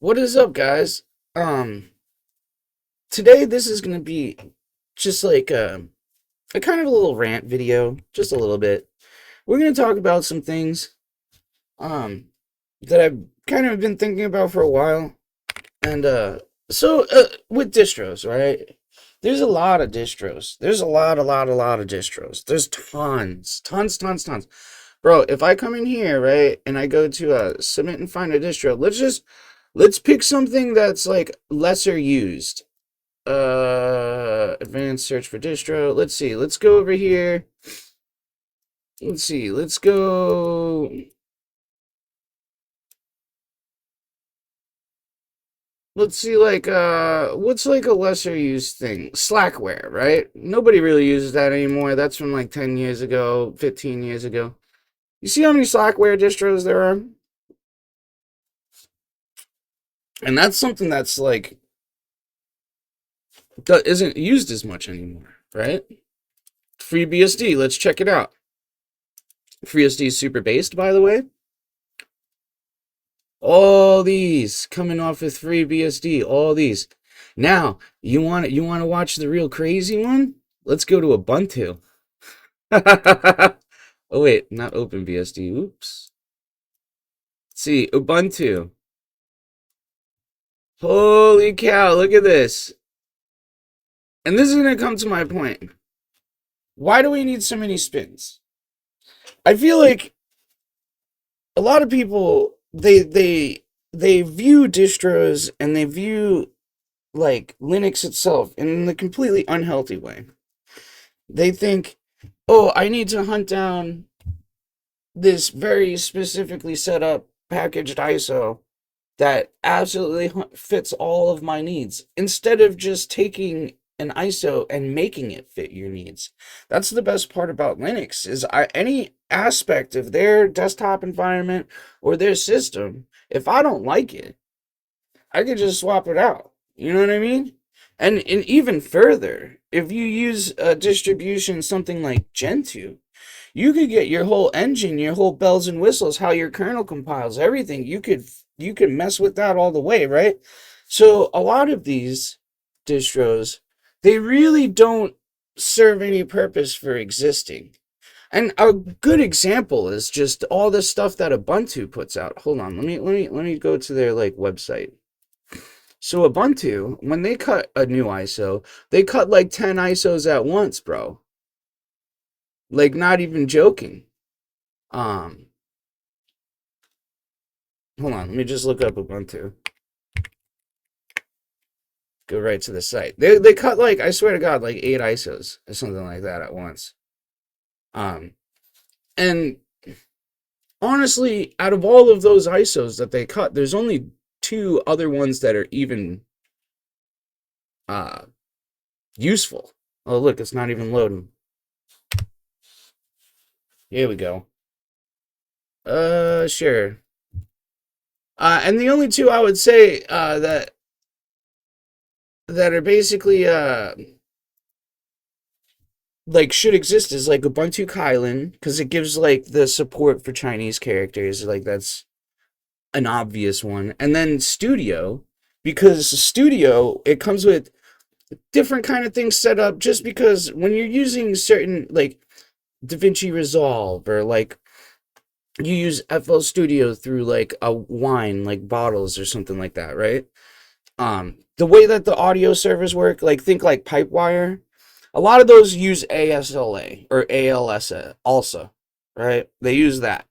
What is up, guys? Um, Today this is gonna be just like a kind of a little rant video, just a little bit. We're gonna talk about some things um that I've kind of been thinking about for a while, and with distros, right? There's a lot of distros. There's a lot of distros. There's tons. Bro, if I come in here, right, and I go to submit and find a distro, let's pick something that's like lesser used. Advanced search for distro. Let's see. Let's go over here. Let's see. Let's go. Let's see, like, what's like a lesser used thing? Slackware, right? Nobody really uses that anymore. That's from like 10 years ago, 15 years ago. You see how many Slackware distros there are? And that's something that's like, that isn't used as much anymore, right? FreeBSD, let's check it out. FreeBSD is super based, by the way. All these coming off with FreeBSD, all these. Now, you want to watch the real crazy one? Let's go to Ubuntu. Oh wait, not OpenBSD. Oops. Let's see, Ubuntu. Holy cow, look at this. And this is going to come to my point. Why do we need so many spins? I feel like a lot of people they view distros and they view like Linux itself in a completely unhealthy way. They think, "Oh, I need to hunt down this very specifically set up packaged ISO that absolutely fits all of my needs," instead of just taking an ISO and making it fit your needs. That's the best part about Linux is any aspect of their desktop environment or their system, if I don't like it, I could just swap it out. You know what I mean? And even further, if you use a distribution something like Gentoo, you could get your whole engine, your whole bells and whistles, how your kernel compiles, everything. You could mess with that all the way, right? So a lot of these distros, they really don't serve any purpose for existing. And a good example is just all the stuff that Ubuntu puts out. Hold on, let me go to their like website. So Ubuntu, when they cut a new ISO, they cut like 10 ISOs at once, bro. Like not even joking. Um, Hold on, let me just look up Ubuntu. Go right to the site. They cut like, I swear to God, like 8 ISOs or something like that at once. Um and honestly, out of all of those ISOs that they cut, there's only 2 other ones that are even uh useful. Oh look, it's not even loading. Here we go. Sure. And the only 2 I would say that are basically like should exist is like Ubuntu Kylin, because it gives like the support for Chinese characters, like that's an obvious one. And then Studio, because Studio, it comes with different kind of things set up, just because when you're using certain like DaVinci Resolve, or like you use FL Studio through like a wine, like bottles or something like that, right? The way that the audio servers work, like think like Pipewire, a lot of those use ASLA or ALSA also, right? They use that.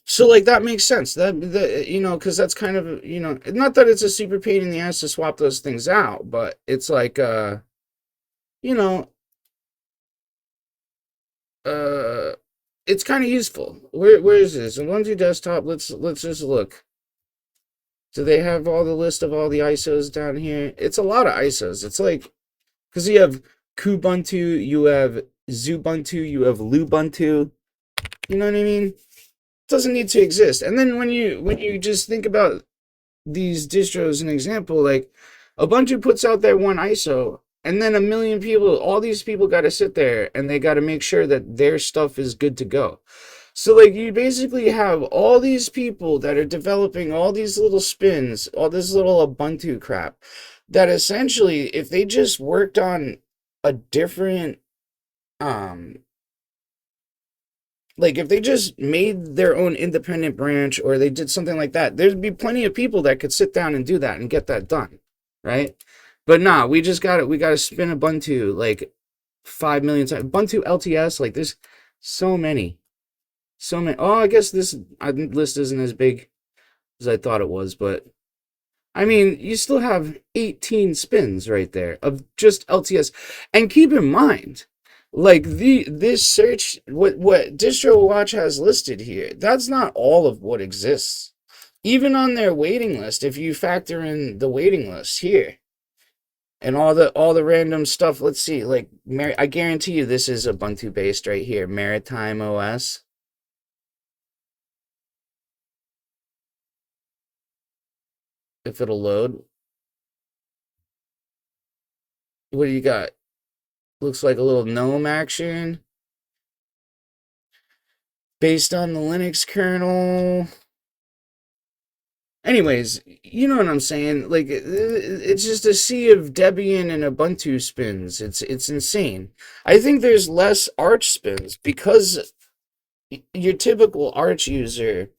So like that makes sense. Because that's kind of, not that it's a super pain in the ass to swap those things out, but it's like you know, uh it's kind of useful. Where is this? Ubuntu desktop, let's just look. Do they have all the list of all the ISOs down here? It's a lot of ISOs. It's like, because you have Kubuntu, you have Zubuntu, you have Lubuntu. You know what I mean? It doesn't need to exist. And then when you just think about these distros, an example, like Ubuntu puts out their one ISO, and then a million people, all these people got to sit there and they got to make sure that their stuff is good to go. So like you basically have all these people that are developing all these little spins, all this little Ubuntu crap, that essentially if they just worked on a different um like if they just made their own independent branch or they did something like that, there'd be plenty of people that could sit down and do that and get that done, right? But nah, we got to spin Ubuntu like 5 million times. Ubuntu LTS, like there's so many. So many. Oh, I guess this list isn't as big as I thought it was, but I mean, you still have 18 spins right there of just LTS. And keep in mind, like this search, what Distro Watch has listed here, that's not all of what exists. Even on their waiting list, if you factor in the waiting list here and all the random stuff, let's see, like I guarantee you this is Ubuntu based right here, Maritime OS. If it'll load. What do you got? Looks like a little GNOME action based on the Linux kernel. Anyways, you know what I'm saying? Like it's just a sea of Debian and Ubuntu spins. It's insane. I think there's less Arch spins because your typical Arch user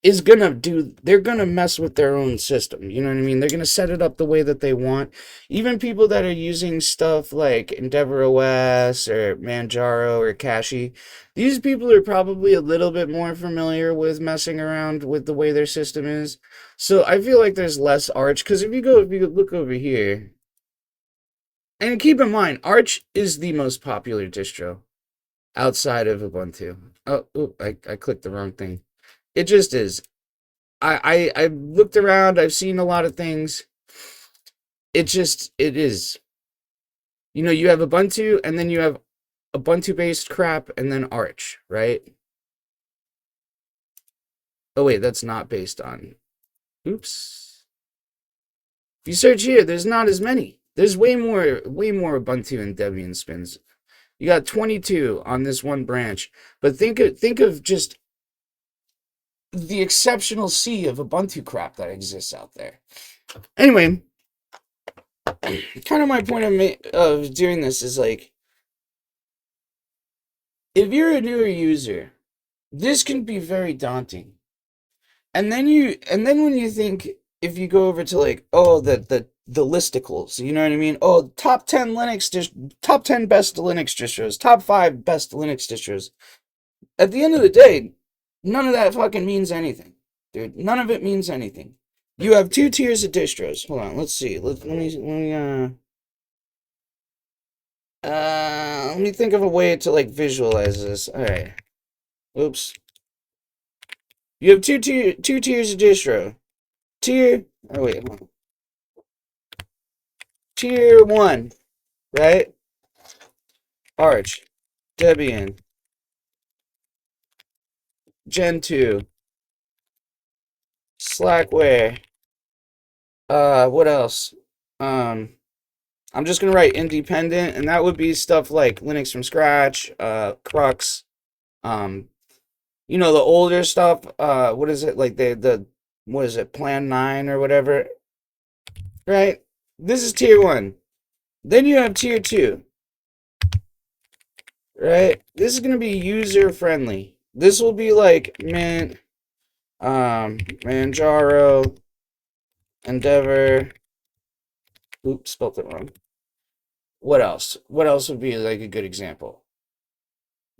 is they're gonna mess with their own system. You know what I mean? They're gonna set it up the way that they want. Even people that are using stuff like Endeavor OS or Manjaro or Cache, these people are probably a little bit more familiar with messing around with the way their system is. So I feel like there's less Arch, because if you look over here, and keep in mind, Arch is the most popular distro outside of Ubuntu. I clicked the wrong thing. It just is. I've looked around, I've seen a lot of things. It is. You know, you have Ubuntu and then you have Ubuntu based crap and then Arch, right? Oh wait, that's not based on. Oops. If you search here, there's not as many. There's way more Ubuntu and Debian spins. You got 22 on this one branch. But think of just the exceptional sea of Ubuntu crap that exists out there. Anyway, kind of my point of doing this is like, if you're a newer user, this can be very daunting. And then when you think, if you go over to like, oh, the listicles, you know what I mean? Oh, top 10 best Linux distros, top 5 best Linux distros. At the end of the day, none of that fucking means anything, dude. None of it means anything. You have two tiers of distros. Hold on, let's see. Let me think of a way to like visualize this. All right. Oops. You have two tiers of distro. Tier. Oh wait. Hold on. Tier 1, right? Arch, Debian, Gen 2, Slackware. What else? I'm just gonna write independent, and that would be stuff like Linux from scratch, Crux, um, you know, the older stuff. What is it like the what is it, Plan 9 or whatever, right? This is tier 1. Then you have tier 2, right? This is gonna be user friendly. This will be like Mint, Manjaro, Endeavor. Oops, spelled it wrong. What else? What else would be like a good example?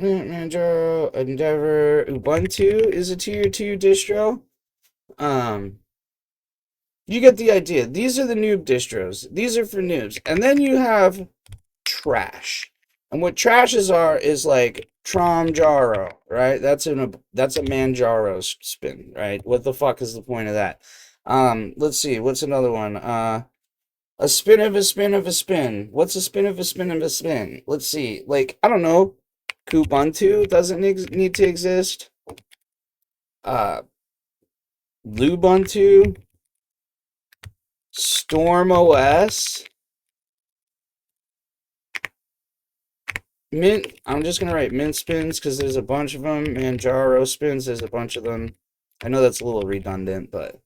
Manjaro, Endeavor, Ubuntu is a tier 2 distro. Um, you get the idea. These are the noob distros. These are for noobs. And then you have trash. And what trashes are is like Tramjaro, right? That's a Manjaro spin, right? What the fuck is the point of that? Let's see. What's another one? A spin of a spin of a spin. What's a spin of a spin of a spin? Let's see. Like, I don't know. Kubuntu doesn't need to exist. Lubuntu. Storm OS. Mint, I'm just gonna write mint spins because there's a bunch of them. Manjaro spins, there's a bunch of them. I know that's a little redundant, but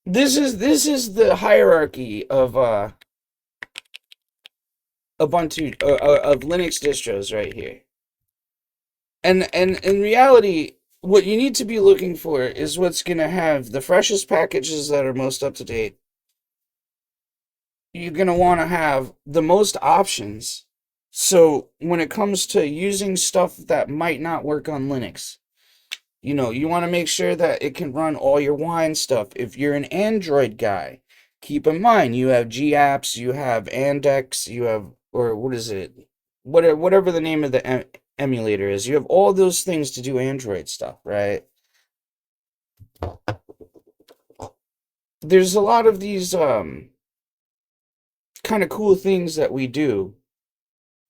this is the hierarchy of Ubuntu of Linux distros right here. And in reality, what you need to be looking for is what's gonna have the freshest packages that are most up to date. You're going to want to have the most options. So when it comes to using stuff that might not work on Linux, you want to make sure that it can run all your wine stuff. If you're an Android guy, keep in mind you have GApps, you have Andex, you have, or what is it? Whatever the name of the emulator is. You have all those things to do Android stuff, right? There's a lot of these kind of cool things that we do.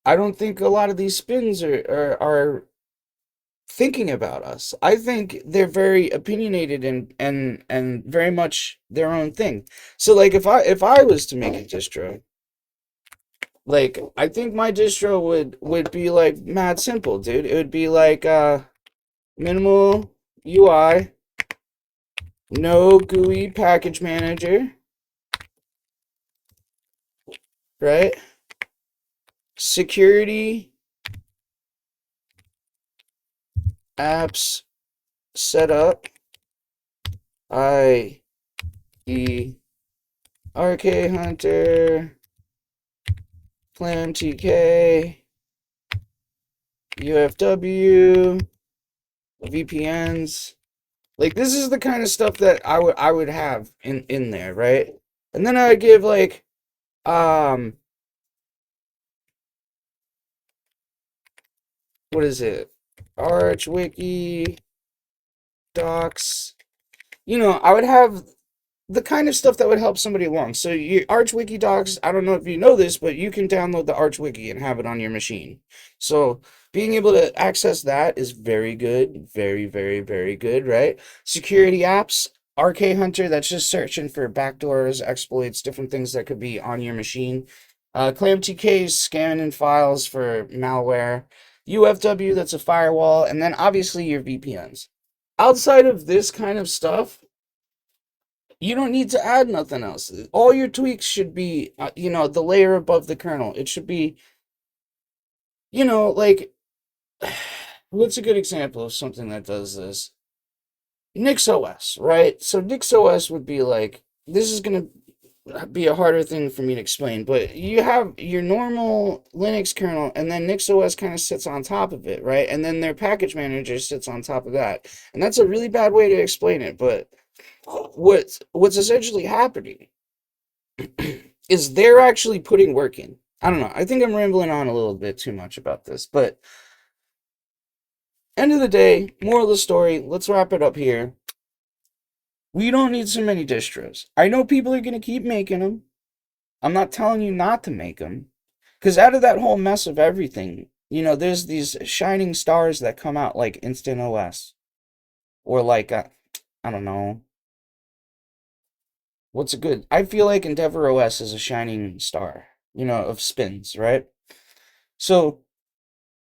I don't think a lot of these spins are thinking about us. I think they're very opinionated and very much their own thing. So like if I was to make a distro, like I think my distro would be like mad simple, dude. It would be like minimal UI, no GUI package manager, right? Security apps setup, IE RK Hunter, Clam TK, UFW, VPNs. Like this is the kind of stuff that I would have in there, right? And then I would give like um what is it? Arch Wiki docs. I would have the kind of stuff that would help somebody along. So you Arch Wiki docs, I don't know if you know this, but you can download the Arch Wiki and have it on your machine. So being able to access that is very good. Very, very, very good, right? Security apps, RK Hunter, that's just searching for backdoors, exploits, different things that could be on your machine. ClamTK is scanning files for malware. UFW, that's a firewall, and then obviously your VPNs. Outside of this kind of stuff, you don't need to add nothing else. All your tweaks should be, the layer above the kernel. It should be, like, what's a good example of something that does this? NixOS, right? So NixOS would be like, this is going to be a harder thing for me to explain, but you have your normal Linux kernel, and then NixOS kind of sits on top of it, right? And then their package manager sits on top of that. And that's a really bad way to explain it, but what's essentially happening is they're actually putting work in. I don't know. I think I'm rambling on a little bit too much about this, but end of the day, moral of the story, let's wrap it up here. We don't need so many distros. I know people are going to keep making them. I'm not telling you not to make them. Because out of that whole mess of everything, there's these shining stars that come out like Instant OS. Or like, I don't know. What's a good? I feel like Endeavor OS is a shining star, of spins, right? So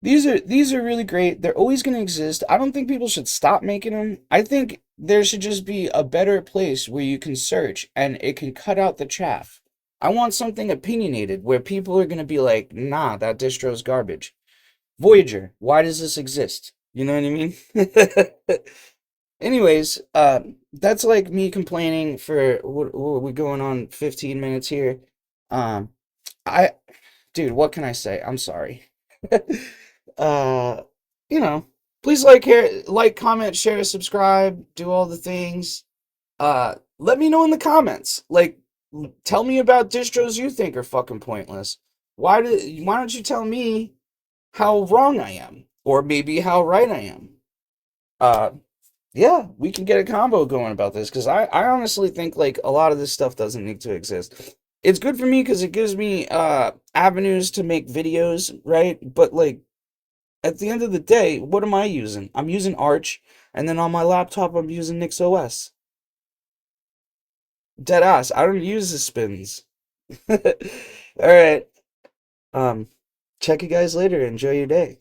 these are really great. They're always going to exist. I don't think people should stop making them. I think there should just be a better place where you can search and it can cut out the chaff. I want something opinionated where people are going to be like, nah, that distro's garbage. Voyager, why does this exist? You know what I mean? Anyways, that's like me complaining for what we going on 15 minutes here. Um, I, dude, what can I say? I'm sorry. uh, you know, please like, comment, share, subscribe, do all the things. Let me know in the comments. Like, tell me about distros you think are fucking pointless. Why don't you tell me how wrong I am, or maybe how right I am? Uh, yeah, we can get a combo going about this because I honestly think like a lot of this stuff doesn't need to exist. It's good for me because it gives me avenues to make videos, right? But like at the end of the day, what am I using? I'm using Arch, and then on my laptop I'm using NixOS. Dead ass. I don't use the spins. All right. Um, check you guys later. Enjoy your day.